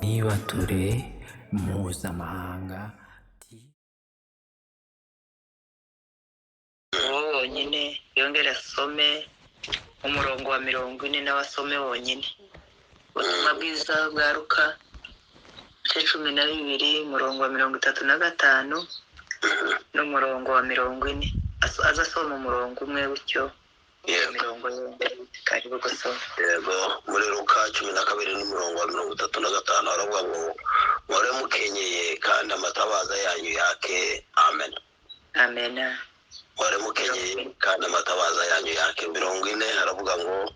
nibature mpuzamahanga wonyine yongera asome umurongo wa 40 nawe asome wonyine. Ubutumwa bwiza bwa Luka 12 umurongo wa 35 n'umurongo wa 40. Azasoma umurongo umwe bityo imirongo yombi karibu gusoma. Yego, muri Luka 12 n'umurongo wa 35 aravuga ngo mwore mukenyeye kandi amatabaza yanyu yake. Amen. Amen. Mwore mukenyeye kandi amatabaza yanyu yake. 40 aravuga ngo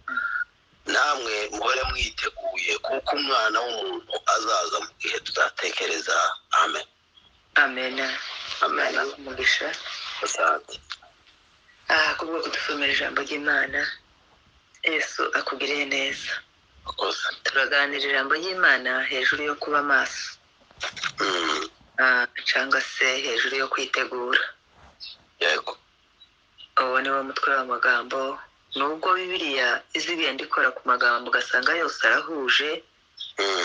namwe muhore mwiteguye kuko umwana w'umuntu azaza mu gihe tuzatekereza. Amen. Amen. Amen. Umugisha. Asante. Kubwo kudusomera ijambo ry'Imana. Yesu akugiriye neza. Turaganira ijambo ry'Imana hejuru yo kuba maso. Cyangwa se hejuru yo kwitegura. Yego. Uwo ni wo mutwe w'amagambo. Nubwo Bibiliya izigenda ikora ku magambo ugasanga yose arahuje,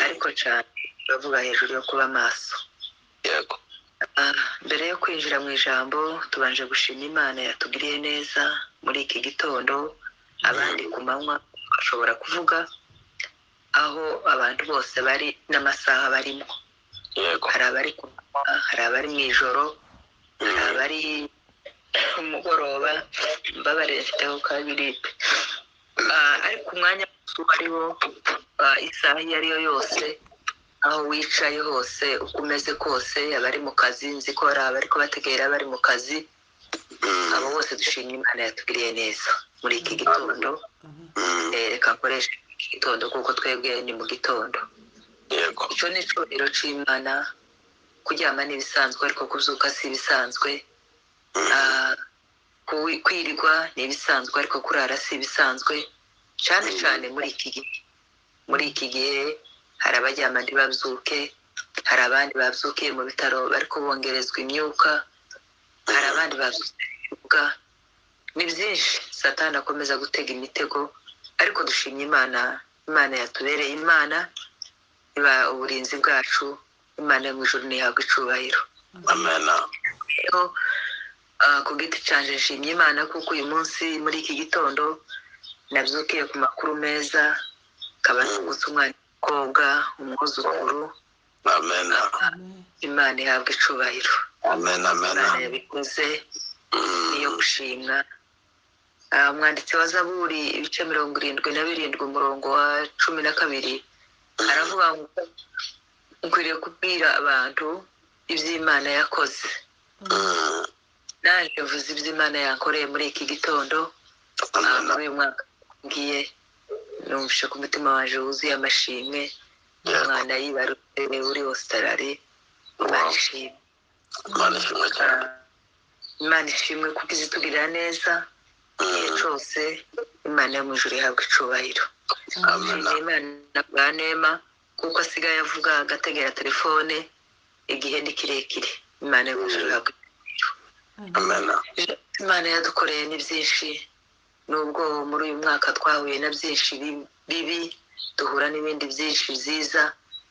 ariko cyane iravuga hejuru yo kuba maso. Yego. Mbere yo kwinjira mu ijambo tubanje gushima Imana yatugiriye neza muri iki gitondo. Abandi ku manywa bashobora kuvuga aho abantu bose bari n'amasaha barimo. Yego. Hari abari ku manywa, hari abari mu ijoro, hari abari umugoroba. Mbabarire mfiteho ka giripe. Ariko umwanya ariwo isaha iyo ari yo yose, aho wicaye hose uko umeze kose, abari mu kazi, nzi ko hari abari kubategera bari mu kazi, abo bose dushimye Imana yatugiriye neza muri iki gitondo. Reka nkoreshe iki gitondo kuko twebwe ni mu gitondo. Yego. Icyo ni icyubahiro cy'Imana. Kuryama ni ibisanzwe ariko kubyuka si ibisanzwe. Kwirirwa ni ibisanzwe ariko kurara si ibisanzwe, cyane cyane muri iki gihe. Muri iki gihe hari abaryama ntibabyuke, hari abandi babyukiye mu bitaro bari kubongerezwa imyuka, hari abandi babyukiye ibibuga. Ni byinshi Satani akomeza gutega imitego, ariko dushimye Imana. Imana yatubereye Imana, iba uburinzi bwacu. Imana yo mu ijuru ntihabwa icubahiro. Amen. Ku giti canje nshimye Imana kuko uyu munsi muri iki gitondo nabyukiye ku makuru meza, kaba nungutse umwana w'umukobwa, umwuzukuru. Amen. Imana ihabwa icubahiro. Amen. Amen. Imana yabikoze niyo gushimwa. Umwanditsi wa Zaburi ibice 77 umurongo wa 12 aravuga ngo nkwiriye kubwira abantu iby'Imana yakoze. Naje vuze iby'Imana yankoreye muri iki gitondo. Muri uyu mwaka ngiye numvishe ku mutima waje wuzuye amashimwe. Umwana yibarutse uri Australia. Imana ishimwe. Imana ishimwe kuko izitugirira neza igihe cyose. Imana yo mu ijuru ihabwa icubahiro. Imana bwa Nema kuko asigaye avuga agategera telefone igihe ni kirekire. Imana yo mu ijuru ihabwa icubahiro. Imana yadukoreye ni byinshi, nubwo muri uyu mwaka twahuye na byinshi bibi, duhura n'ibindi byinshi byiza,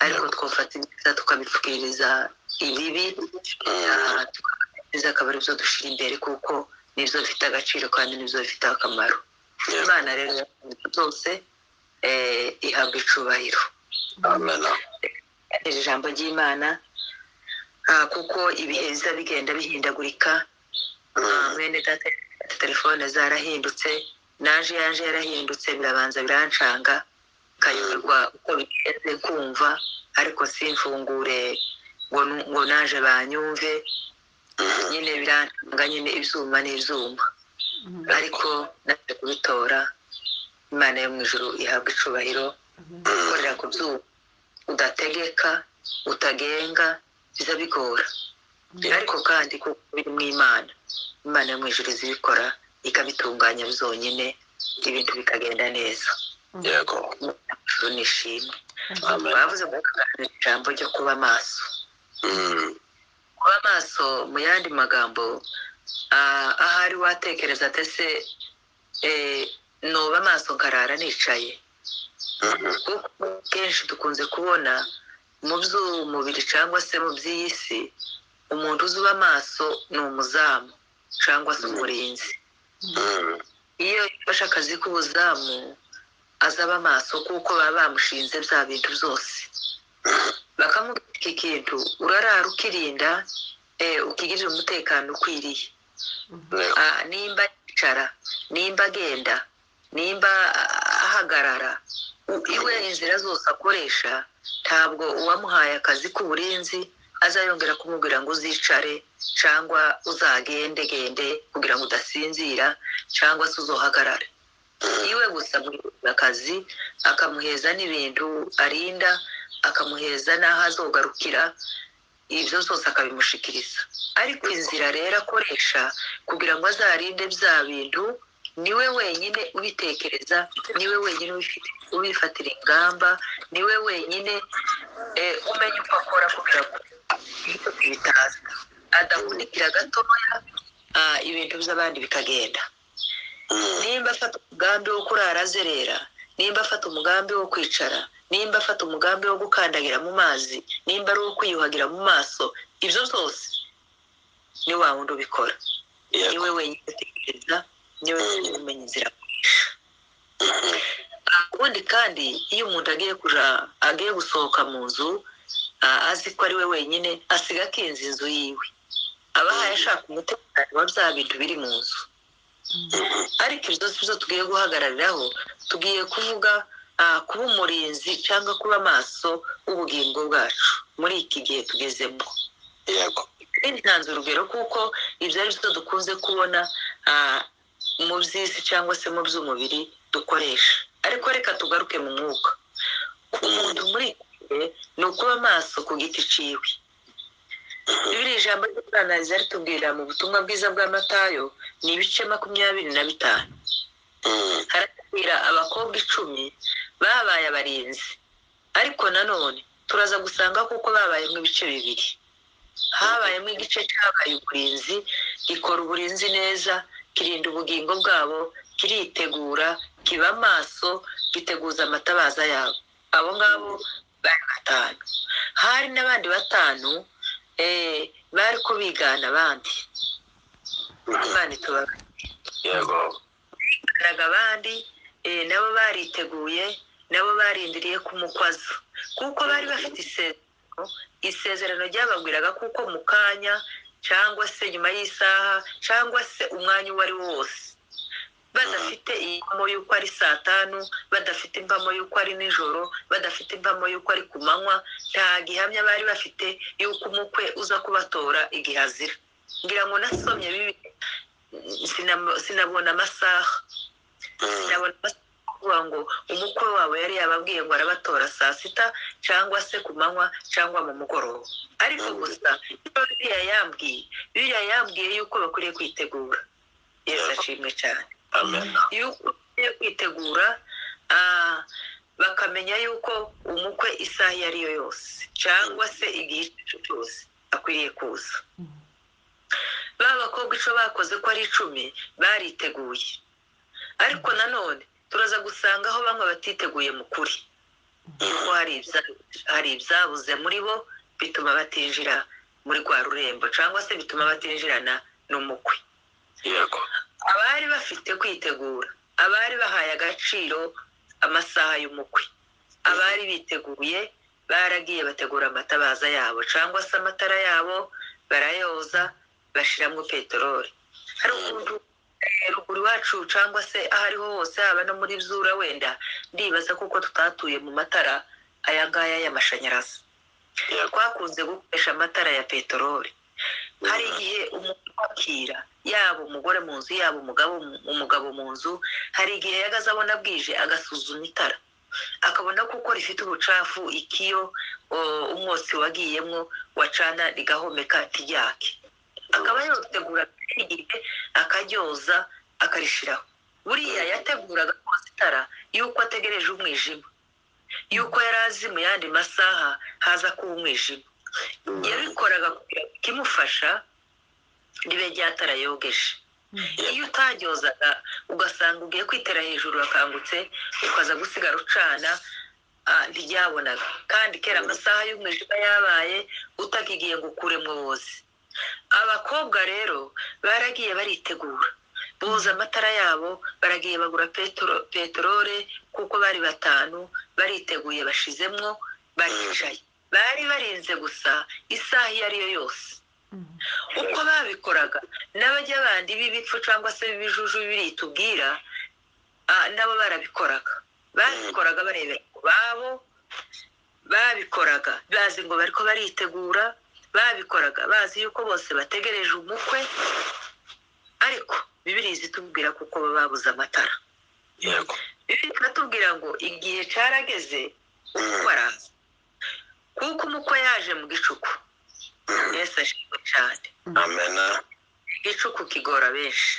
ariko twafata ibyiza tukabipfukiriza ibibi, akaba ari byo dushyira imbere kuko nibyo bifite agaciro kandi nibyo bifite akamaro. Imana rero byose ihabwa icubahiro. Ijambo ry'Imana kuko ibihe biza bigenda bihindagurika. Mwene data telefone zarahindutse, naje yaje yarahindutse, birabanza birancanga, kayoberwa uko bigeze kumva, ariko simfungure ngo naje banyumve. Nyine birancanga, nyine ibyuma n'ibyuma, ariko naje kubitora. Imana yo mu ijuru ihabwa icubahiro. Gukorera ku byuma udategeka, utagenga, biza bigora, ariko kandi kuko biri mu Imana. Imana yo mu ijuru izibikora ikabitunganya byonyine, ibintu bikagenda neza. Yego. Nishimye. Bavuze ngo ijambo ryo kuba maso. Kuba maso mu yandi magambo, ahari watekereza ati se noba maso nkarara nicaye. Kuko kenshi dukunze kubona mu by'umubiri cyangwa se mu by'iyi si umuntu uzuba amaso ni umuzamu cyangwa se umurinzi. Iyo yafashe akazi k'ubuzamu azaba amaso kuko baba bamushinze bya bintu byose, bakamubwira iki kintu urarara ukirinda ukigirira umutekano ukwiriye. Nimba yicara, nimba agenda, nimba ahagarara, iwe inzira zose akoresha ntabwo uwamuhaye akazi k'uburinzi azayongera kumubwira ngo uzicare cyangwa uzagende kugira ngo udasinzira cyangwa se uzohagarare. Iwe gusa akazi akamuheza n'ibintu arinda, akamuheza n'aho azogarukira, ibyo zose akabimushikiriza. Ariko inzira rero akoresha kugira ngo azarinde bya bintu niwe wenyine ubitekereza, niwe wenyine ubifatira ingamba, niwe wenyine umenya uko akora kugira ngo bitaza, adakurikira gatoya ibintu by'abandi bikagenda. Nimba afata umugambi wo kurara azerera, nimba afata umugambi wo kwicara, nimba afata umugambi wo gukandagira mu mazi, nimba ari uwo kwiyuhagira mu maso, ibyo byose ni wa wundi ubikora. Niwe wenyine utekereza, niwe wenyine umenya inzira akoresha. Ubundi kandi iyo umuntu agiye gusohoka mu nzu azi ko ari we wenyine, asiga akinze inzu yiwe, aba ashaka umutekano wa bya bintu biri mu nzu. Ariko ibyo byo tugiye guhagarariraho, tugiye kuvuga kuba umurinzi cyangwa kuba amaso ubugingo bwacu muri iki gihe tugezemo. Ntanze urugero kuko ibyo ari byo dukunze kubona mu by'isi cyangwa se mu by'umubiri dukoresha. Ariko reka tugaruke mu mwuka. Umuntu muri iki gihe ni ukuba amaso ku giti ciwe. Bibiri ijambo ry'Imana ritubwira mu butumwa bwiza bwa Matayo ni ibice 25. Haratubwira abakobwa 10 babaye abarinzi, ariko nanone turaza gusanga kuko babayemo ibice bibiri. Habayemo igice cyabaye uburinzi, gikora uburinzi neza, kirinda ubugingo bwabo, kiritegura, kiba amaso, giteguza amatabaza yabo. Abo ngabo bari 5. Hari n'abandi 5 bari ko bigana abandi. Imana itubaga. Abandi nabo bariteguye, nabo barindiriye kumukwaza kuko bari bafite isezerano ryababwiraga kuko mu kanya cyangwa se nyuma y'isaha cyangwa se umwanya uwo ari wo wose, badafite impamo y'uko ari 5, badafite impamo y'uko ari nijoro, badafite impamo y'uko ari ku manywa, nta gihamya bari bafite y'uko umukwe uza kubatora igihe azira. Ngira ngo nasomye bibi sinabona amasaha, kuvuga ngo umukwe wabo yari yababwiye ngo arabatora saa 6 cyangwa se ku manywa cyangwa mu mugoroba. Ariko gusa Bibiliya yambwiye yuko bakwiriye kwitegura. Yesu ashimwe cyane. Yuko bakwiriye kwitegura, bakamenya yuko umukwe isaha iyo ari yo yose cyangwa se igihe cyose akwiriye kuza. Bakobwa icyo bakoze ko ari 10 bariteguye, ariko nanone turaza gusanga aho bamwe batiteguye mu kuri, kuko hari ibyabuze muri bo bituma batinjira muri rwa rurembo cyangwa se bituma batinjirana n'umukwe. Abari bafite kwitegura, abari bahaye agaciro amasaha y'umukwe, abari biteguye baragiye bategura amatabaza yabo cyangwa se amatara yabo, barayoza bashiramo peteroli. Hari umuntu ruguru wacu cyangwa se aho ariho hose, haba no muri Zura wenda ndibaza kuko tutatuye mu matara aya ngaya y'amashanyarazi, twakunze gukoresha amatara ya peteroli. Hari igihe umuntu akira, yaba umugore mu nzu yaba umugabo mu nzu, hari igihe yagaze abona bwije agasuzuma itara akabona kuko rifite ubucafu, ikiyo umwotsi wagiyemo wacana rigahomeka tijyake, akaba yotegura igihe akaryoza akarishiraho. Buriya yateguraga kose itara yuko ategereje umwijima, yuko yarazi mu yandi masaha haza kuba umwijima. Yabikoraga kugira ngo kimufasha ribe ryatara yogeshe. Iyo utaryozaga ugasanga ugiye kwitera hejuru akangutse, ukaza gusigara ucana, ntiryabonaga kandi kera amasaha y'umwijima yabaye utakigiye ngo ukuremo wose. Abakobwa rero baragiye baritegura boza amatara yabo, baragiye bagura peterole kuko bari 5 bariteguye bashizemwo, baricaye bari barinze gusa isaha iyo ariyo yose. Uko babikoraga n'abajya bandi b'ibipfu cyangwa se b'ibijuju biritubwira nabo barabikoraga barebera babo, babikoraga bazi ngo bariko baritegura, babikoraga bazi yuko bose bategereje umukwe, ariko Bibiliya itubwira kuko babuze amatara. Bibiliya iratubwira ngo igihe carageze umukwe araza, kuko umukwe yaje mu gicuku. Yesu ashimwe cyane. Amen. Igicuku kigora benshi.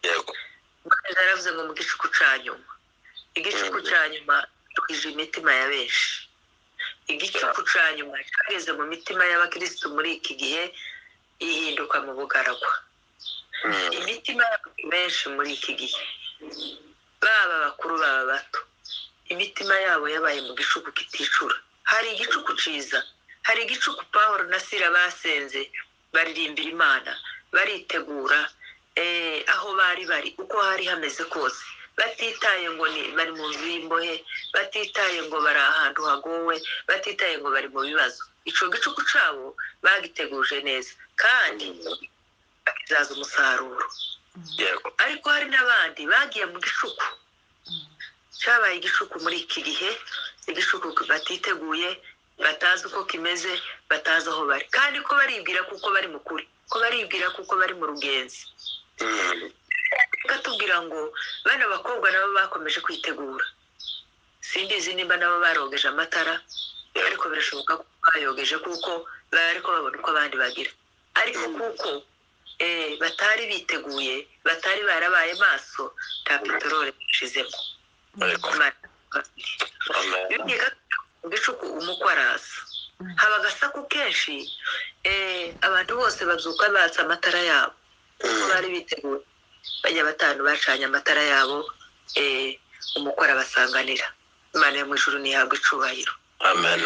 Yego. Baravuze ngo mu gicuku ca nyuma. Igicuku ca nyuma twije imitima ya benshi. Igicuku ca nyuma cyageze mu mitima y'abakristo muri iki gihe ihinduka mu bugaragwa. Imitima benshi muri iki gihe, baba bakuru baba bato, imitima yabo yabaye mu gicuku kiticura. Hari igicuku ciza, hari igicuku Pawulo na Sila basenze baririmbira Imana, baritegura aho bari uko hari hameze kose, batitaye ngo bari mu nzu y'imbohe, batitaye ngo bari ahantu hagowe, batitaye ngo bari mu bibazo. Ico gicuku cabo bagiteguje neza kandi bakizaza umusaruro. Ariko hari n'abandi bagiye mu gicuku cyabaye igicuku muri iki gihe, igicuku batiteguye, batazi uko kimeze, batazi aho bari, kandi ko baribwira kuko bari mu kuri, ko baribwira kuko bari mu rugenzi. Katubwira ngo bana bakobwa nabo bakomeje kwitegura. Simbizi nimba nabo barogeje amatara, ariko birashoboka ko bayogeje kuko bariko babona uko abandi bagira, ariko kuko batari biteguye, batari barabaye maso, nta peterole bashizemo. Igicuku umukwe araza, haba agasaku kenshi, abantu bose bazuka batsa amatara yabo kuko bari biteguye. Bajya 5 bacanye amatara yabo, umukwe arabasanganira. Imana yo mu ijuru nihabwe icubahiro. Amen.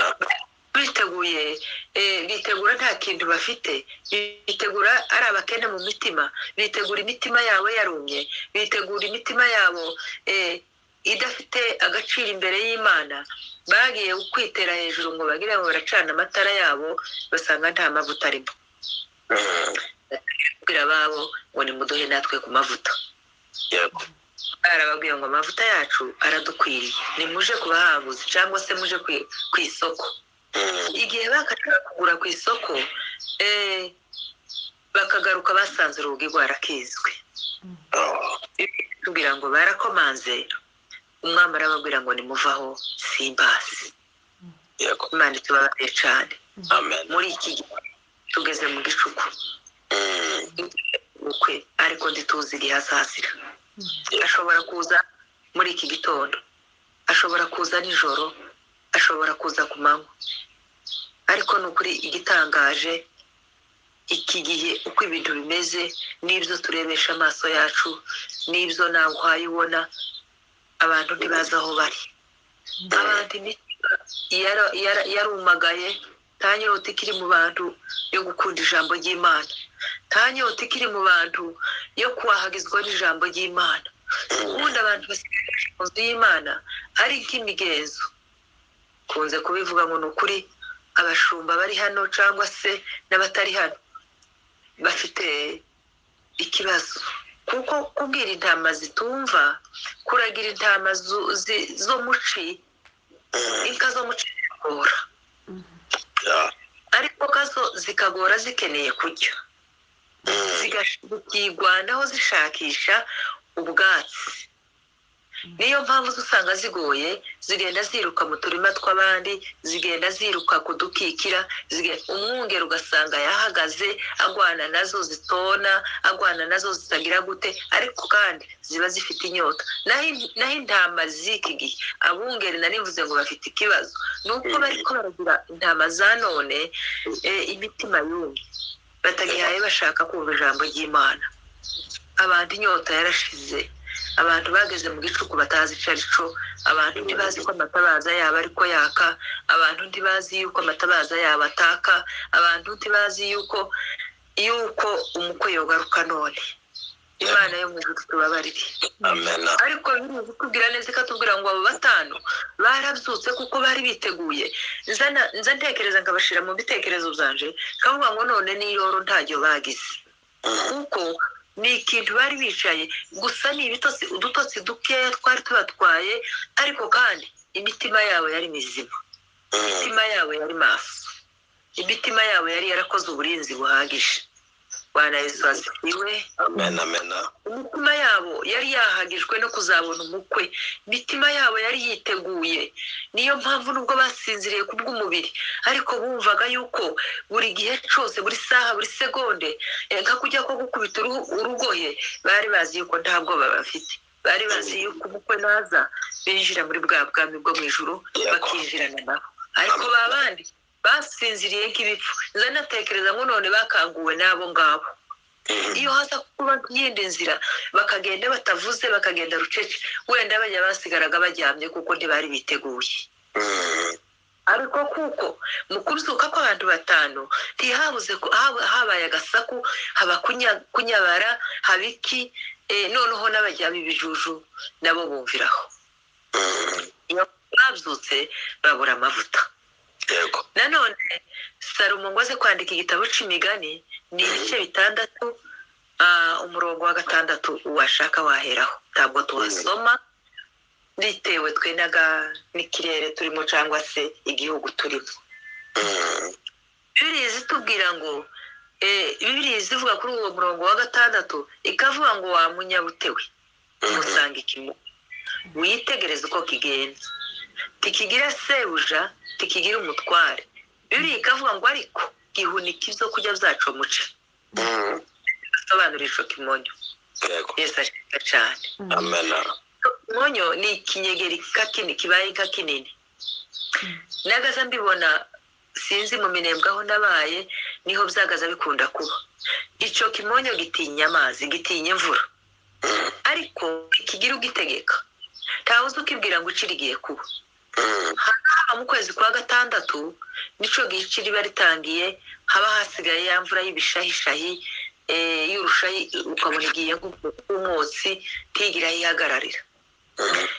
Biteguye, bitegura nta kintu bafite, bitegura ari abakene mu mitima, bitegura imitima yabo yarumye, bitegura imitima yabo idafite agaciro imbere y'Imana. Bagiye kwitera hejuru ngo bagire ngo baracana amatara yabo, basanga nta mavuta arimo. Kugira babo ngo nimuduhe natwe ku mavuta. Yego. Arababwiye ngo amavuta yacu aradukwiriye, nimuje kubahabuze cyangwa se muje ku isoko. Igihe bakashaka kugura ku isoko, bakagaruka basanze urugi rwarakizwe. Tubwira ngo barakomanze, umwami arababwira ngo nimuvaho simbazi. Yego. Imana itubabarire cyane. Amen. Muri iki gihe tugeze mu gicuku, ukwe ariko ndituzi igihe azazira. Ashobora kuza muri iki gitondo, ashobora kuza nijoro, ashobora kuza ku manywa, ariko nukuri igitangaje iki gihe uko ibintu bimeze, n'ibyo turebesha amaso yacu, n'ibyo nawe uhaye ubona, abantu ntibazi aho bari. Abandi yarumagaye, nta nyota ikiri mu bantu yo gukunda ijambo ry'Imana, nta nyota ikiri mu bantu yo kuhagizwa n'ijambo ry'Imana. Ubundi abantu basigaye mu nzu y'Imana ari nk'imigenzo. Kunze kubivuga ngo nukuri abashumba bari hano cyangwa se n'abatari hano bafite ikibazo, kuko kubwira intama zitumva, kuragira intama zo muci, inka zo muci zikagora, ariko kazo zikagora zikeneye kurya, zigashigirwanaho zishakisha ubwatsi. Niyo mpamvu usanga zigoye, zigenda ziruka mu turima tw'abandi, zigenda ziruka kudukikira, umwungere ugasanga yahagaze agwana nazo zitona, agwana nazo zitagira gute, ariko kandi ziba zifite inyota. Naho intama z'iki gihe, abungeri nanivuze ngo bafite ikibazo, nuko bariko baragira intama za none imitima yumye, batagihaye bashaka kumva ijambo ry'Imana. Abantu inyota yarashize, abantu bageze mu gicuku batazi icyo ari cyo, abantu ntibazi ko amatabaza yabo ariko yaka, abantu ntibazi yuko amatabaza yabo ataka, abantu ntibazi yuko umukwe yogaruka none. Imana yo mu ijuru tubabarire. Amen. Ariko biruzi kubwira neza ikatubwira ngo abo batanu barabyutse kuko bari biteguye. Nza ntekereza nkabashira mu bitekerezo byanje kavuga ngo none n'iyoro ntajyo bagize, kuko ni ikintu bari bicaye gusa ni ibitotsi, udutotsi dukeya twari tubatwaye, ariko kandi imitima yabo yari mizima, imitima yabo yari maso, imitima yabo yari yarakoze uburinzi buhagije. Bwana Yesu asifiwe. Amen. Amen. Imitima yabo yari yahagijwe no kuzabona umukwe, imitima yabo yari yiteguye. Niyo mpamvu nubwo basinziriye ku bw'umubiri, ariko bumvaga yuko buri gihe cyose, buri saha, buri segonde, nka kujya ko gukubita urugohe, bari bazi yuko ntabwo bafite. Bari bazi yuko umukwe naza binjira muri bwa bwami bwo mu ijuru bakinjirana nabo. Ariko babandi basinziriye nk'ibipfu. Nza natekereza ngo none bakanguwe n'abo ngabo. Iyo haza kuba yindi nzira bakagenda batavuze, bakagenda rucece, wenda bajya basigaraga baryamye kuko ntibari biteguye. Ariko kuko mu kubyuka kw'abantu batanu ntihabuze habaye agasaku, haba kunyabara, haba iki, noneho n'abajyaba ibijuju nabo bumviraho. Iyo babyutse babura amavuta. Nanone Salomo ngo aze kwandika igitabo c'imigani ni ibice 6, umurongo wa 6 uwashaka waheraho. Ntabwo tuwasoma bitewe n'ikirere turimo cyangwa se igihugu turimo. Bibiliya zitubwira ngo Bibiliya zivuga kuri uwo murongo wa 6 ikavuga ngo wa munyabutewe musanga ikimu witegereze uko kigenza, tikigira sebuja, tikigira umutware. Bibiliya ikavuga ngo ariko gihunika ibyo kurya byacu muce. Asobanura ico kimonyo. Yesu ashimwe cyane. Amen. Kimonyo ni ikinyegeri kakini kibaye kinini. Nagaza mbibona sinzi mu minembwe aho nabaye niho byagaza bikunda kuba. Ico kimonyo gitinya amazi, gitinya imvura. Ariko ikigira ugitegeka ntawuzi ukibwira ngo ucirigiye kuba. Hano mu kwezi kwa 6 nico giciri baritangiye, haba hasigaye ya mvura y'ibishahishahi, y'urushahi ukabona igiye nk'umwotsi tigira yihagararira.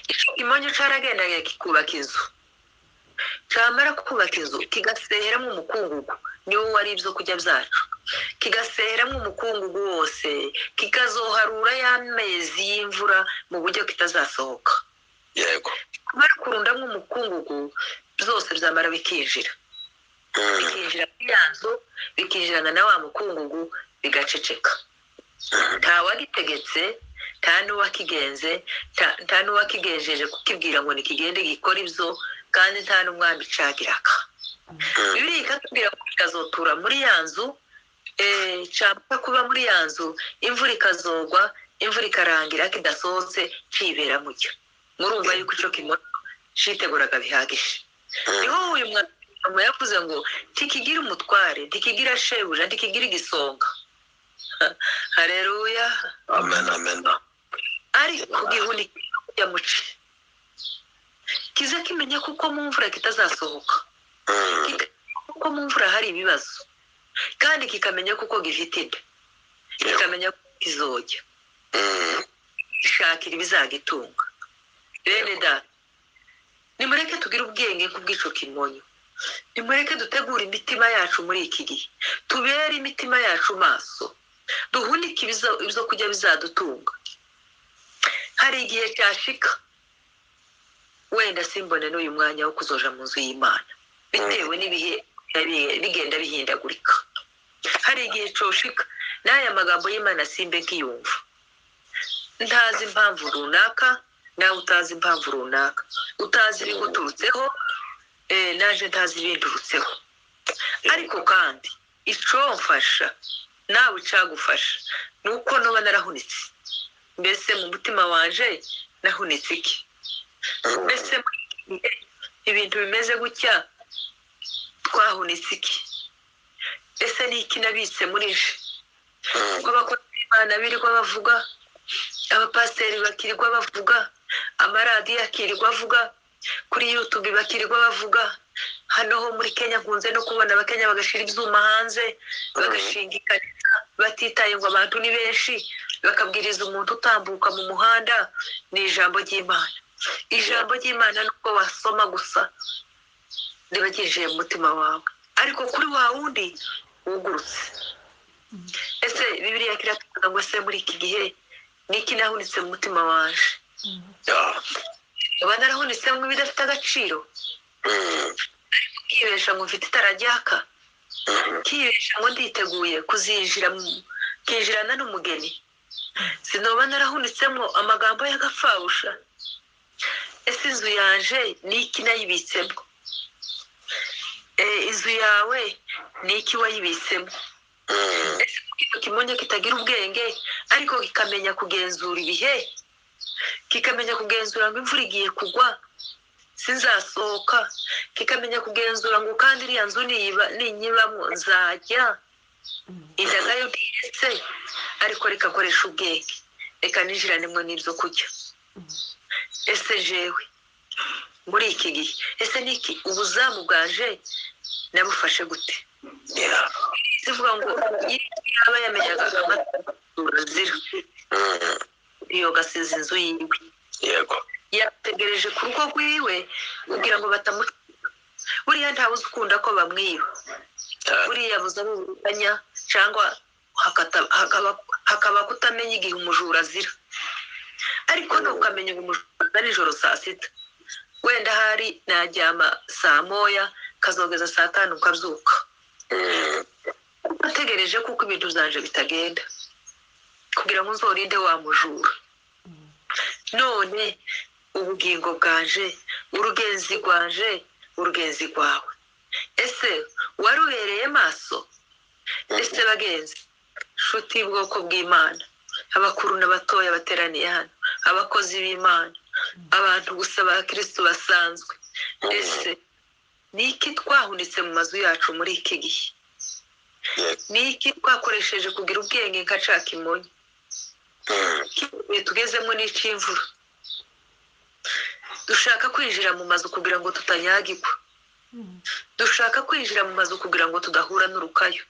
Ico kimonyo caragendaga kikubaka inzu, camara kubaka inzu kigaseheramo umukungugu, niwo wari ibyo kurya byacu, kigaseheramo umukungugu wose, kikazoharura y'amezi y'imvura mu buryo kitazasohoka. Yego. Kumara kurundamo umukungugu byose byamara bikinjira, bikinjira muri ya nzu, bikinjirana na wa mukungugu, bigaceceka. Nta wagitegetse, nta n'uwakigenze, nta n'uwakigenjeje kukibwira ngo nikigende gikora ibyo, kandi nta n'umwami cagiraka. Bibiliya ikatubwira ko kikazotura muri ya nzu, cyangwa kuba muri ya nzu, imvura ikazogwa, imvura ikarangira kidasohotse, cibera mucyo. Murumva yuko ico kimonyo citeguraga bihagije. Niho uyu mwana yavuze ngo tikigira umutware, tikigira shebuja, tikigira igisonga. Haleluya. Amen. Amen. Ariko gihunika ya muce, kiza kimenya kuko mu mvura kitazasohoka, kuko mu mvura hari ibibazo, kandi kikamenya kuko gifite inda, kikamenya ko kizojya gishakira ibizagitunga. Bene data, nimureke tugire ubwenge nk'ubw'ico kimonyo, nimureke dutegura imitima yacu muri iki gihe, tubere imitima yacu maso, duhunike ibyo kurya bizadutunga. Hari igihe cyashika wenda simbone n'uyu mwanya wo kuzoja mu nzu y'Imana bitewe n'ibihe bigenda bihindagurika. Hari igihe coshika n'aya magambo y'Imana simbe nkiyumva, ntazi impamvu runaka, nawe utazi impamvu runaka, utazi ibiguturutseho, naje ntazi ibindurutseho. Ariko kandi ico mfasha nawe cagufasha nuko noba narahunitse. Mbese mu mutima wanje nahunitse iki? Mbese ibintu bimeze gutya twahunitse iki? Ese ni iki nabitse muri je? Ko abakozi b'Imana birirwa bavuga abapasiteri bakirirwa bavuga, amaradiyo akirirwa avuga, kuri YouTube bakirirwa bavuga. Hano ho muri Kenya nkunze no kubona abakenya bagashira ibyuma hanze, bagashinga ikarita batitaye ngo abantu ni benshi, bakabwiriza umuntu utambuka mu muhanda ni ijambo ry'Imana. Ijambo ry'Imana nuko wasoma gusa ribagejeje mu mutima wawe, ariko kuri wa wundi wugurutse. Ese Bibiliya kiratubwira ngo se muri iki gihe niki nahunitse mu mutima waje? Aba narahunitse mu bidafite agaciro, kibesha ngo mfite itara ryaka, kibesha ngo nditeguye kinjirana n'umugeni. Sinoba narahunitsemo amagambo y'agapfabusha. Ese inzu yanje niki nayibitsemo? Inzu yawe niki wayibitsemo? Ese kimonye kitagira ubwenge ariko kikamenya kugenzura ibihe, kikamenya kugenzura ngo imvura igiye kugwa sinzasohoka, kikamenya kugenzura ngo kandi iriya nzu ninyibamo nzajya, indagayo ntiyetse ariko reka koresha ubwenge, reka ninjiranemo n'ibyo kurya. Ese jewe muri iki gihe ese niki ubuzamu bwaje nabufashe gute? Zivuga ngo yaba yamenyaga amazira iyo gasize inzu yiwe, yego yategereje ku rugo rwiwe kugira ngo batamuca. Buriya ntawe uzi ukunda ko bamwiba, buriya buza n'uburiganya cyangwa hakaba kutamenya igihe umujura azira. Ariko ntukamenya ngo umujura nijoro saa sita, wenda hari najyama saa moya kazogeza saa tanu ukabyuka. Ategereje kuko ibintu byanje bitagenda kugira ngo nzorinde wa mujura. None ubugingo bwanje, urugenzi rwanje, urugenzi rwawe, ese warubereye maso? Ese bagenzi, nshuti bwoko bw'Imana, abakuru n'abatoya bateraniye hano, abakozi b'Imana, abantu gusa ba Kristo basanzwe, ese niki twahunitse mu mazu yacu muri iki gihe? Niki twakoresheje kugira ubwenge nka ca kimonyo? Tugezemo n'icimvura, dushaka kwinjira mu mazu kugira ngo tutanyagirwa, dushaka kwinjira mu mazu kugira ngo tudahura n'urukayo.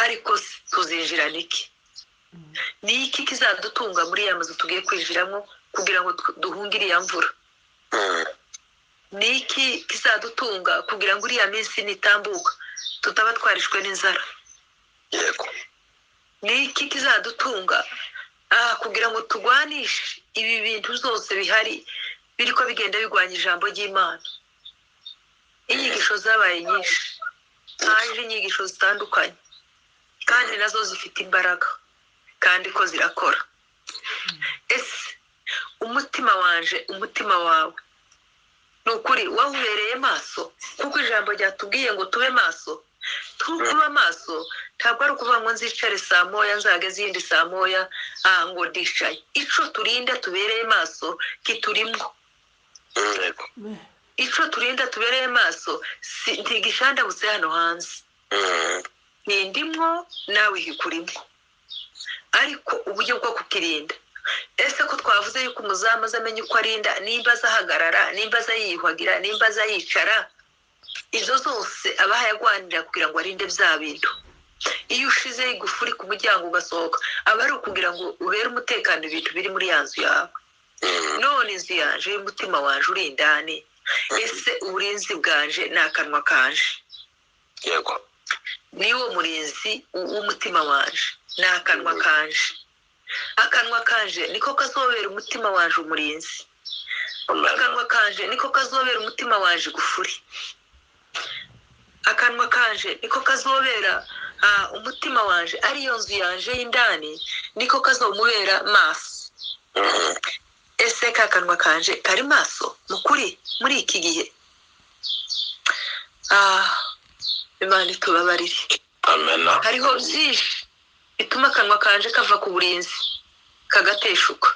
Ariko tuzinjira niki? Niki kizadutunga muri ya mazu tugiye kwinjiramo kugira ngo duhungire iya mvura? Niki kizadutunga kugira ngo uriya minsi nitambuka tutaba twarishwe n'inzara? yego Niki kizadutunga kugira ngo turwanishe ibi bintu byose bihari biriko bigenda bigwanya ijambo ry'Imana? Inyigisho zabaye nyinshi, haje inyigisho zitandukanye kandi nazo zifite imbaraga kandi ko zirakora. Ese umutima wanje, umutima wawe nukuri wawubereye maso? Kuko ijambo ryatubwiye ngo tube maso. Tukuba maso ntabwo ari ukuvuga ngo nzicare saa moya nzageze iyindi saa moya ngo ndicaye. Ico turinda tubereye maso kiturimo. Ico turinda tubereye maso ntigishandabutse hano hanze, nindimwo nawe hikurimo. Ariko uburyo bwo kukirinda, ese ko twavuze yuko umuzamu azamenya uko arinda, nimba azahagarara, nimba azayiyuhagira, nimba azayicara, izo zose aba yagwanira kugira ngo arinde bya bintu. Iyo ushize igufuri ku muryango ugasohoka, aba ari ukugira ngo ubere umutekano ibintu biri muri ya nzu yawe. None inzu yanje y'umutima wanje uri indani, ese uburinzi bwanje ni akanwa kanje? yego Niwo murinzi w'umutima wanje, ni akanwa kanje. Akanwa kanje niko kazobera umutima wanje umurinzi. Akanwa kanje niko kazobera umutima wanje igufuri. Akanwa kanje niko kazobera umutima wanje ariyo nzu yanje y'indani, niko kazomubera maso. Ese kakanwa kanje kari maso mukuri muri iki gihe? Imana itubabarire. amen Hariho byinshi bituma akanwa kanje kava ku burinzi kagateshuka.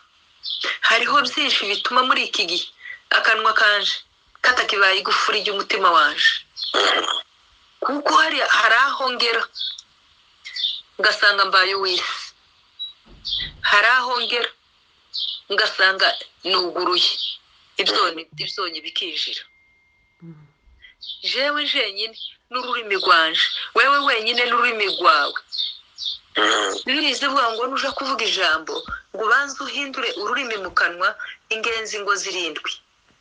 Hariho byinshi bituma muri iki gihe akanwa kanje katakibaye igufuri ry'umutima wanje. Kuko hari aho ngera ngasanga mbaye uw'isi, hari aho ngera ngasanga nuguruye ibyonyi bikinjira jewe jenyine n'ururimi rwanje wewe wenyine n'ururimi rwawe birize vuga ngo nuja kuvuga ijambo ngo ubanze uhindure ururimi mu kanwa ingenzi ngo zirindwi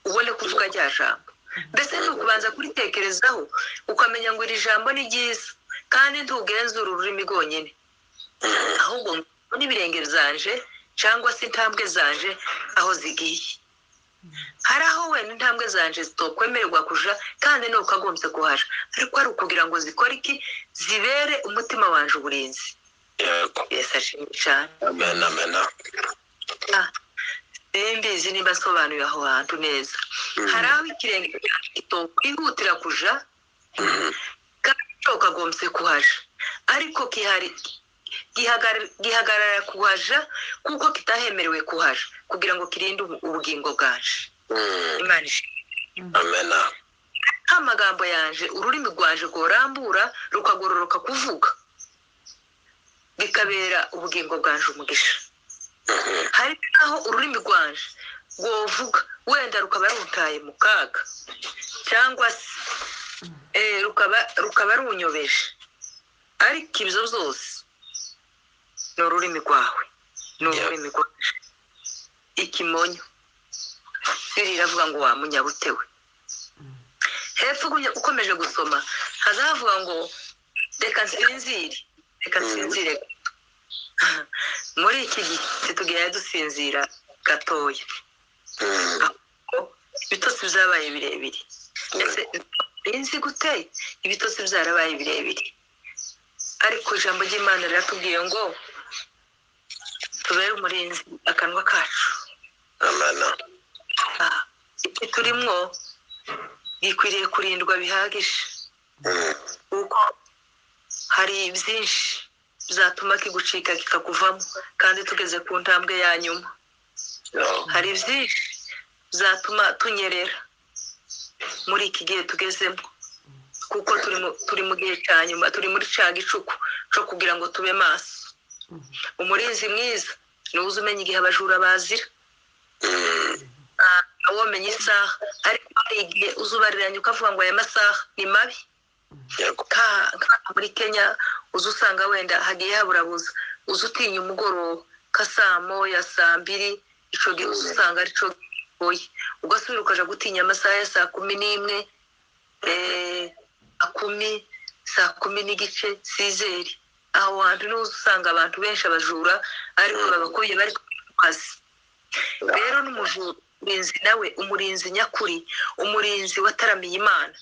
ubone kuvuga rya jambo mbese ni ukubanza kuritekerezaho ukamenya ngo iri jambo ni ryiza kandi ntugenzura ururimi rwonyine ahubwo n'ibirenge zanje cyangwa se intambwe zanje aho zigiye hari aho wenda intambwe zanje zitokwemererwa kuja kandi nuko agombye kuhaja ariko ari ukugira ngo zikore iki zibere umutima wanje uburinzi Yesu ashimwe cyane amen amen mbizi nimba asobanuye aho hantu neza hari aho ikirenge kitokwihutira kuja kandi cokagombye kuhaja ariko gihagarara kuhaja kuko kitahemerewe kuhaja kugira ngo kirinde ubugingo bwaje Imana ishimwe amen amagambo yanje ururimi rwaje gorambura rukagororoka kuvuga bikabera ubugingo bwaje umugisha hari aho ururimi rwaje rwovuga wenda rukaba rutaye mu kaga cyangwa se rukaba runyobeje ariko ibyo byose ni ururimi rwawe ni ururimi rwaje ikimonyo biravuga ngo wamunyabutewe hepfo ukomeje gusoma hazavuga ngo reka nsinzire muri iki gihe tugiye dusinzira gatoya ibitotsi byabaye birebire ese inzi gute ibitotsi byarabaye birebire ariko ijambo ry'Imana riratubwiye ngo tubere umurinzi akanwa kacu amen iki turimwo gikwiriye kurindwa bihagije kuko hari byinshi bizatuma kigucika kikakuvamo kandi tugeze ku ntambwe ya nyuma hari byinshi bizatuma tunyerera muri iki gihe tugezemo kuko turi mu gihe cya nyuma turi muri cya gicuku cyo kugira ngo tube maso umurinzi mwiza niwe uzi umenya igihe abajura bazira awomenya isaha ariko hari igihe uzubariranye ukavuga ngo aya masaha ni mabi muri Kenya uzi usanga wenda hagiye haburabuza uzi utinya umugoroba ka saa moya saa mbiri ico gihe uzi usanga ari cyo gihe ugasubira ukaja gutinya amasaha ya saa 11 saa 10 sizeri aho hantu n'uzi usanga abantu benshi abajura ariko babakuye bari ku kazi rero n'umurinzi nawe umurinzi nyakuri umurinzi wataramiye Imana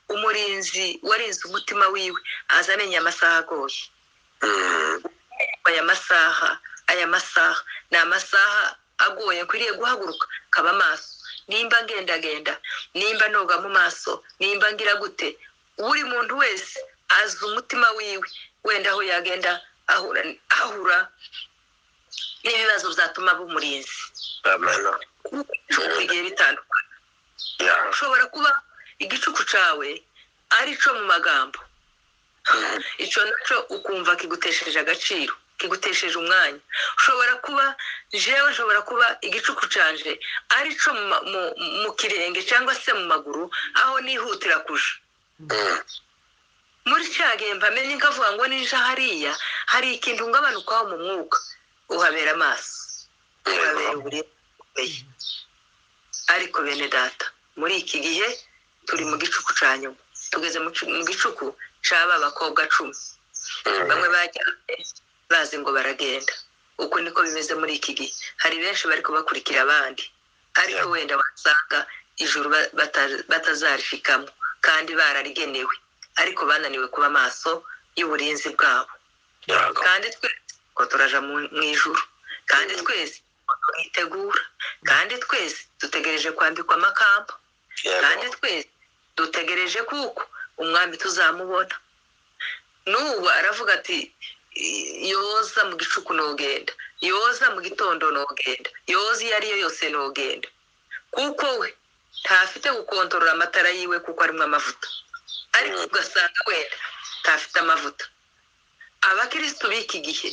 umurinzi warinze umutima wiwe azamenya amasaha agoye aya masaha ni amasaha agoye kwiriye guhaguruka kaba maso nimba ngenda nimba noga mu maso nimba ngira gute buri muntu wese azi umutima wiwe wenda aho yagenda ahura n'ibibazo bizatuma bumurinzi bigiye bitandukanye ushobora kuba igicuku cawe ari cyo mu magambo icyo naco ukumva kigutesheje agaciro kigutesheje umwanya ushobora kuba igicuku canje ari cyo mu kirenge cyangwa se mu maguru aho nihutira kuja muri cyage mpamenye nkavuga ngo nije hariya hari ikintu ngabanukaho mu mwuka uhabera amaso uhabera uburemeye ariko bene data muri iki gihe turi mu gicuku ca nyuma tugeze mu gicuku c'aba bakobwa 10 bamwe bajyanye bazi ngo baragenda uko niko bimeze muri iki gihe hari benshi bari kubakurikira abandi ariko wenda wasanga ijuru batazarishikamo kandi bararigenewe ariko bananiwe kuba maso y'uburinzi bwabo kandi twese ko turaja mu ijuru kandi twese twitegura kandi twese dutegereje kwambikwa amakamba kandi twese dutegereje kuko umwami tuzamubona n'ubu aravuga ati yoza mu gicuku nogenda yoza mu gitondo nogenda yoza iyo ariyo yose nogenda kuko we ntafite gukontorora amatara yiwe kuko arimo amavuta ariko ugasanga wenda ntafite amavuta abakristo b'iki gihe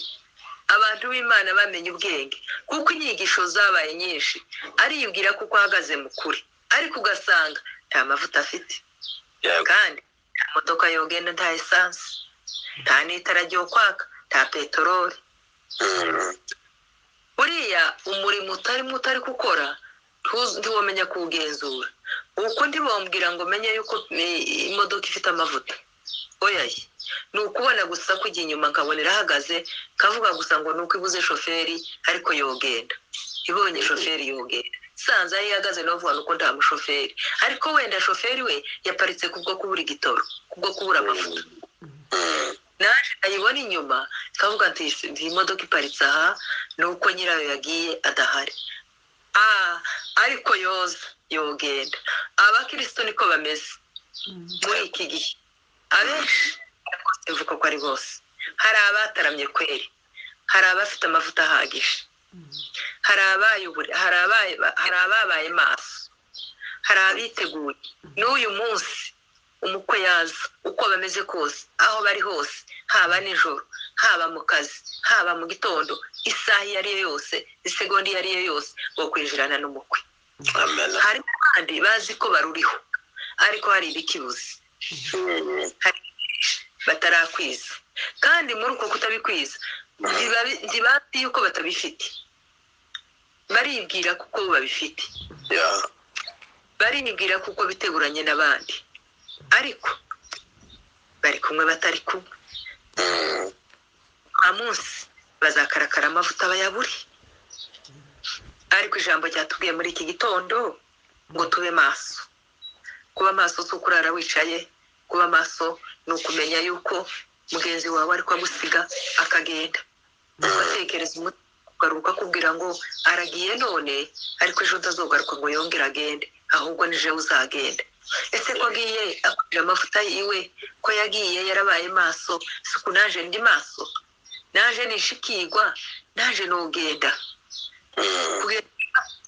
abantu b'Imana bamenye ubwenge kuko inyigisho zabaye nyinshi ariyubwira kuko ahagaze mu kuri ariko ugasanga nta mavuta afite kandi nta modoka yogenda nta esanse nta n'itara ryo kwaka nta peteroli buriya umurimo utari gukora ntiwamenya kuwugenzura uko ntibambwira ngo menye yuko imodoka ifite amavuta oyaye ni ukubona gusa kujya inyuma nkabona irahagaze kavuga gusa ngo ni uko ibuze shoferi ariko yogenda ibonye shoferi yogenda sanze aho ihagaze no vuga nuko nta mushoferi ariko wenda shoferi we yaparitse kubwo kubura igitoro kubwo kubura amavuta naje ayibona inyuma kavuga ati iyi modoka iparitse aha ni uko nyirayo yagiye adahari ariko yoza yogenda abakristo niko bameze muri iki gihe abenshi bivuga ko ari bose hari abataramye kweri hari abafite amavuta ahagije hari ababaye maso hari abiteguye n'uyu munsi umukwe yaza uko bameze kose aho bari hose haba nijoro haba mu kazi haba mu gitondo isaha iyo ari yo yose isegonda iyo ari yo yose wo kwinjirana n'umukwe hari kandi bazi ko baruriho ariko hari ibikibuze batarakwiza kandi muri uko kutabikwiza ntibazi yuko batabifite baribwira kuko babifite baribwira kuko biteguranye n'abandi ariko bari kumwe batari kumwe munsi bazakarakara amavuta bayabure ariko ijambo ryatubwiye muri iki gitondo ngo tube maso kuba maso si ukurara wicaye kuba maso ni ukumenya yuko mugenzi wawe ariko agusiga akagenda ugatekereza ugaruka kubwira ngo aragiye none ariko ejo utazogaruka ngo yongere agende ahubwo nije uzagenda ese ko agiye akurira amavuta yiwe ko yagiye yarabaye maso suku naje ndi maso naje nishikirwa naje nogenda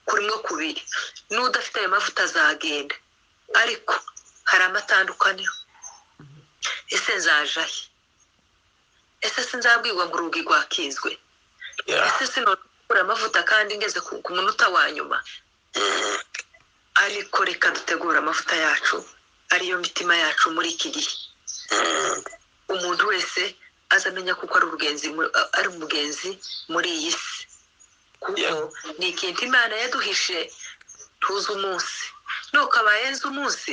kurimo kubiri n'udafite ayo mavuta azagenda ariko hari amatandukaniro ese nzajahe ese sinzabwirwa ngo urugi rwakizwe ese sinokura amavuta kandi ngeze ku munota wa nyuma ariko reka dutegura amavuta yacu ariyo mitima yacu muri iki gihe umuntu wese azamenya kuko ari umugenzi muri iyi si kuko ni ikintu Imana yaduhishe tuzi umunsi nuko abayenze umunsi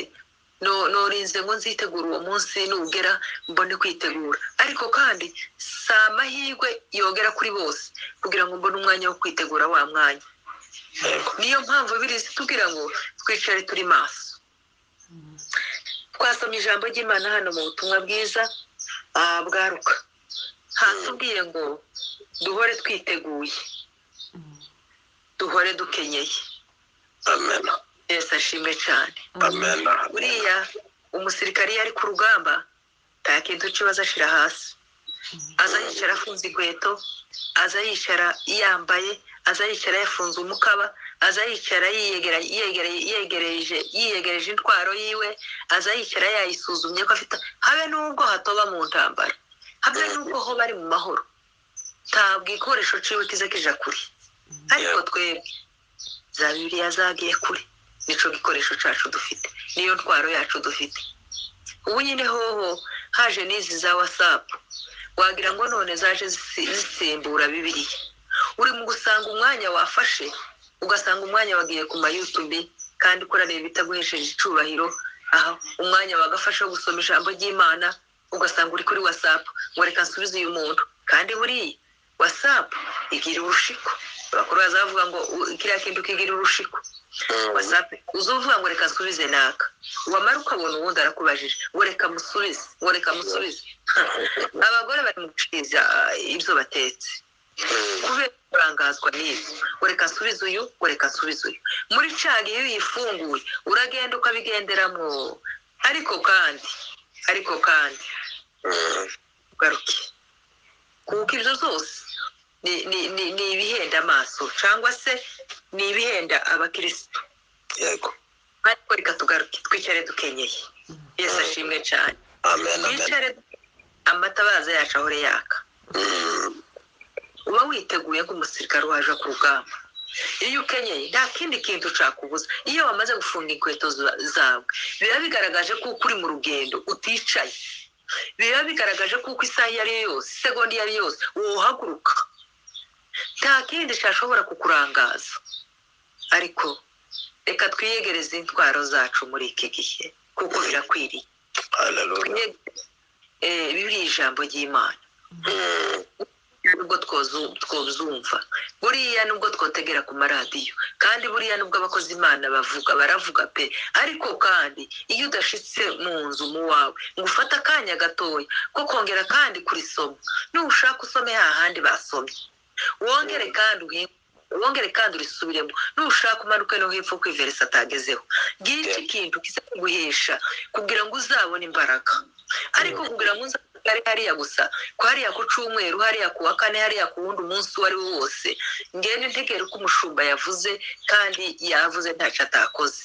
norinze ngo nzitegura uwo munsi nugera mbone kwitegura ariko kandi si amahirwe yogera kuri bose kugira ngo mbone umwanya wo kwitegura wa mwanya niyo mpamvu birizi tubwira ngo twicare turi maso twasomye ijambo ry'Imana hano mu butumwa bwiza bwaruka hatubwiye ngo duhore twiteguye duhore dukenyeye amen Yesu ashimwe cyane amen buriya umusirikari yari ku rugamba nta kintu kibazo ashira hasi aza yicara afunze inkweto aza yicara yambaye aza yicara yafunze umukaba aza yicara yiyegereje intwaro yiwe aza yicara yayisuzumye ko afite habe n'ubwo hatoba mu ntambara habe n'ubwo ho bari mu mahoro ntabwo igikoresho ciwe kiza kija kuri ariko twebwe za Bibiliya zagiye kuri nico gikoresho cacu dufite niyo ntwaro yacu dufite ubu nyine hoho haje n'izi za WhatsApp wagira ngo none zaje zisimbura Bibiliya uri mu gusanga umwanya wafashe ugasanga umwanya wagiye ku YouTube kandi ukorane bitaguhesheje icubahiro aha umwanya wagafasha gusoma ijambo ry'Imana ugasanga uri kuri WhatsApp ngo reka nsubize uyu muntu kandi buri WhatsApp igira urushiko bakuru bazavuga ngo kiriya kintu kigira urushiko WhatsApp uzovuga ngo reka nsubize naka wamara ukabona ubundi arakubajije ngo reka musubize abagore bari mu guciza ibyo batetse kubera kurangazwa n'ibyo ngo reka nsubize uyu muri cagi iyo uyifunguye uragenda ukabigenderamo ariko kandi ugaruke kuko ibyo zose ni ibihenda amaso cyangwa se ni ibihenda abakristo yego ariko reka tugaruke twicare dukenyeye Yesu ashimwe cyane amen twicare amatabaza yacu ahore yaka uba witeguye nk'umusirikare waje ku rugamba. Iyo ukenyeye nta kindi kintu ucakubuza. Iyo wamaze gufunga inkweto zawe biba bigaragaje ko uri mu rugendo uticaye, biba bigaragaje ko isaha iyo ari yo yose, segonda iyo ari yo yose wohaguruka, nta kindi cyashobora kukurangaza. Ariko reka twiyegereze intwaro zacu muri iki gihe kuko birakwiriye. Bibiri ijambo ry'Imana nubwo twozumva, buriya nubwo twotegera ku maradiyo, kandi buriya nubwo abakozi Imana baravuga pe, ariko kandi iyo udashitse mu nzu mu wawe ngo ufate akanya gatoya ko kongera kandi kurisoma, nushaka usome hahandi basomye, wongere kandi urisubiremo, nushaka umanuke no hepfo ku iverisi atagezeho. Ngiki kintu kizaguhesha kugira ngo uzabone imbaraga. Ariko kugira ngo uzabone hariya gusa, ko hariya ku Cyumweru, hariya ku wa Kane, hariya ku wundi umunsi uwo ari wo wose, ngende ntegere ko umushumba yavuze, kandi yavuze ntacyo atakoze.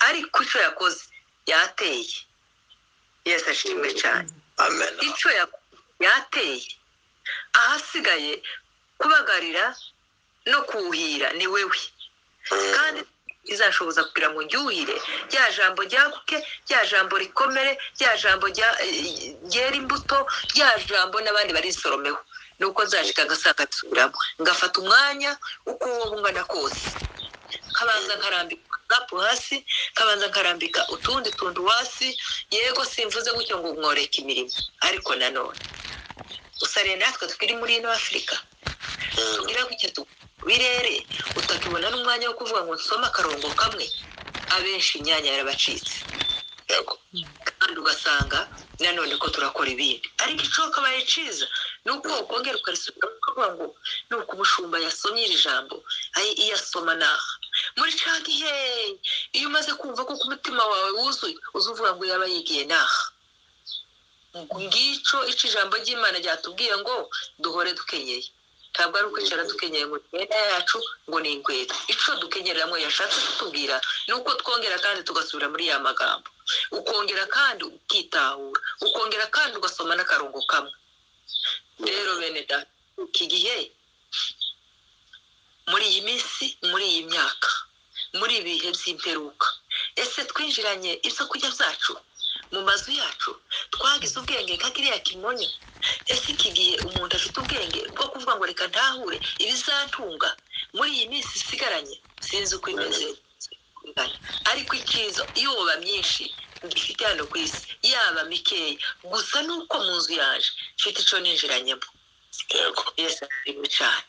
Ariko icyo yakoze yateye. Yesu ashimwe cyane. Amen. Icyo yateye, ahasigaye kubagarira no kuhira ni wewe. Kandi izashoboza kugira ngo njyuhire rya jambo ryaguke, rya jambo rikomere, rya jambo ryera imbuto, rya jambo n'abandi barisoromeho. Nuko nzashika gasaka nsubiramo, ngafata umwanya uko wowe ungana kose, kabanza nkarambika gapu hasi, kabanza nkarambika utundi tuntu hasi. Yego simvuze gutyo ngo mworeke imirimo, ariko nanone usare natwe tukiri muri ino Afurika tugira gutyo birere, utakibona n'umwanya wo kuvuga ngo nsoma akarongo kamwe. Abenshi imyanya yarabacitse, kandi ugasanga nanone ko turakora ibindi. Ariko icyo kabaye ciza nuko ukongera ukarisubira ukavuga ngo nuko umushumba yasomye iri jambo, iyo asoma naha muri cya gihe, iyo umaze kumva ko ku mutima wawe wuzuye uzuvuga ngo yaba yigiye naha. Ngicyo icyo ijambo ry'Imana ryatubwiye ngo duhore dukenyeye. Ntabwo ari ukwicara dukenyeye ngo imyenda yacu ngo ni inkweto. Icyo dukenyeramo yashatse kutubwira ni uko twongera kandi tugasubira muri ya magambo, ukongera kandi ukitahura, ukongera kandi ugasoma n'akarongo kamwe. Rero bene data, iki gihe, muri iyi minsi, muri iyi myaka, muri ibi bihe by'imperuka, ese twinjiranye ibyo kurya byacu mu mazu yacu? Twagize ubwenge nka kiriya kimonyo? Ese iki gihe umuntu afite ubwenge bwo kuvuga ngo reka ntahure ibizantunga muri iyi minsi isigaranye? Sinzi uko imeze, ariko icyiza iyo woba myinshi ngifite hano ku isi, yaba mikeya gusa nuko mu nzu yaje mfite icyo ninjiranyemo. Yesu arimo cyane.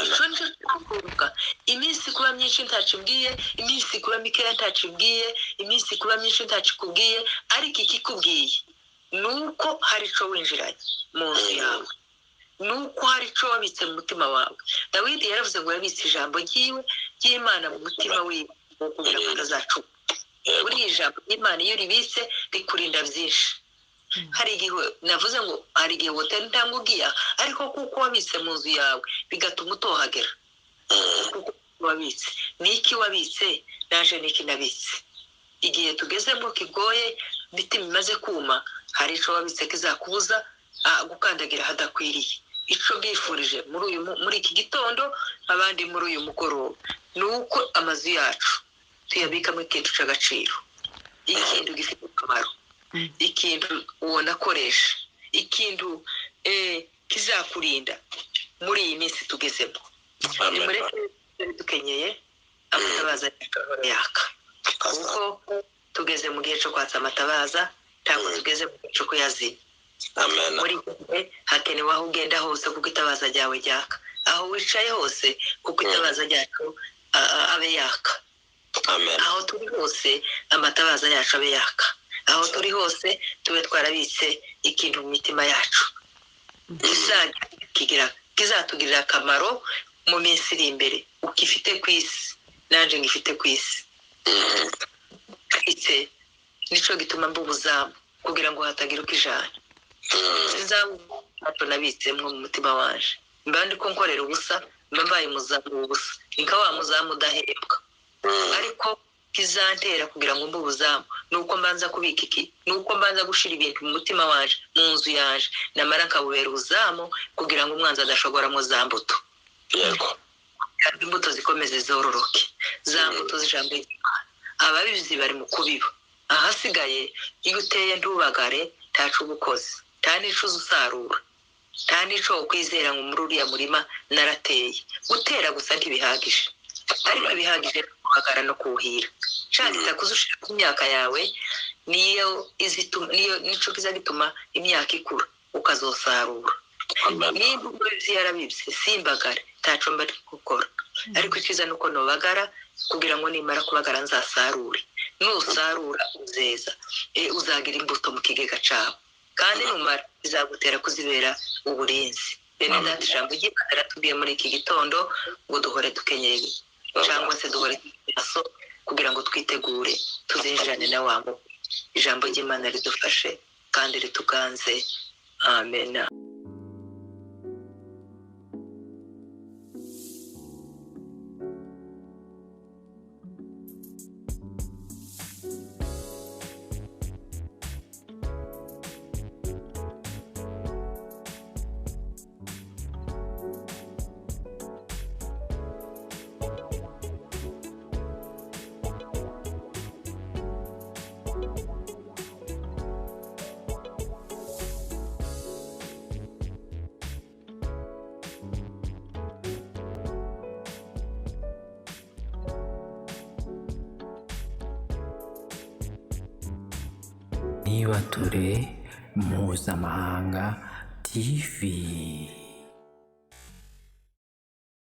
Icyo nicyo cyakuruka. Iminsi kuba myinshi ntacibwiye, iminsi kuba mikeya ntacibwiye, iminsi kuba myinshi ntacikubwiye, ariko ikikubwiye nuko hari icyo winjiranye mu nzu yawe, nuko hari icyo wabitse mu mutima wawe. Dawidi yaravuze ngo yabitse ijambo ry'Imana mu mutima wiwe kugira ngo atazacuka. Buriya ijambo ry'Imana iyo ribitse rikurinda byinshi. Hari igihe navuze ngo hari igihe wotera intambwe ugiye, ariko kuko wabitse mu nzu yawe bigatuma utohagera. Kuko wabitse niki wabitse, naje niki nabitse. Igihe tugezemo kigoye, imitima imaze kuma, hari icyo wabitse kizakubuza gukandagira hadakwiriye. Icyo mbifurije muri iki gitondo, abandi muri uyu mugoroba, ni uko amazu yacu tuyabikamo ikintu cy'agaciro, ikintu gifite akamaro, ikintu ubona akoresha, ikintu kizakurinda muri iyi minsi tugezemo. Nimureke dukenyeye amatabaza yaka, kuko tugeze mu gihe cyo kwatsa amatabaza, ntabwo tugeze mu gihe cyo kuyazimya. Muri gihe hakenewe aho ugenda hose kuko itabaza ryawe ryaka, aho wicaye hose kuko itabaza ryacu abe yaka, aho turi hose amatabaza yacu abe yaka, aho turi hose tube twarabitse ikintu mu mitima yacu kizatugirira akamaro mu minsi iri imbere. Ukifite ku isi, nanjye ngifite ku isi. Nicyo gituma mbubuzamu kugira ngo hatagira uko ijana. Sinzamuhato nabitsemo mu mutima waje, mba ndi ko nkorera ubusa, mba mbaye umuzamu w'ubusa, ni nka wa muzamu udahembwa. Ariko kizantera kugira ngo mbubuzamu nuko mbanza kubika iki, nuko mbanza gushira ibintu mu mutima waje, mu nzu yaje, namara nkabubera ubuzamu kugira ngo umwanzi adashogoramo za mbuto. yego Imbuto zikomeze zororoke, za mbuto z'ijambo ry'Imana. Ababizi bari mu kubiba. Ahasigaye iyo uteye ntubagare ntacu ubukozi, nta n'ico usarura, nta n'ico ukwizera ngo muri uriya murima narateye. Gutera gusa ntibihagije, ariko ibihagije kubagara no kuhira. Shaka kuzushira ku myaka yawe, niyo nico kiza gituma imyaka ikura ukazosarura. Niba ubuzi yarabibye simbagare ntaco mba gukora, ariko icyiza nuko nobagara kugira ngo nimara kubagara nzasarure. Nusarura uzeza, uzagira imbuto mu kigega cawe, kandi numara bizagutera kuzibera uburinzi. Bene data ijambo ry'Imana ratubwiye muri iki gitondo ngo duhore dukenyeye cyangwa se duhore maso kugira ngo twitegure tuzinjirane na wabo. Ijambo ry'Imana ridufashe kandi rituganze. Amen. Nibature Mpuzamahanga TV.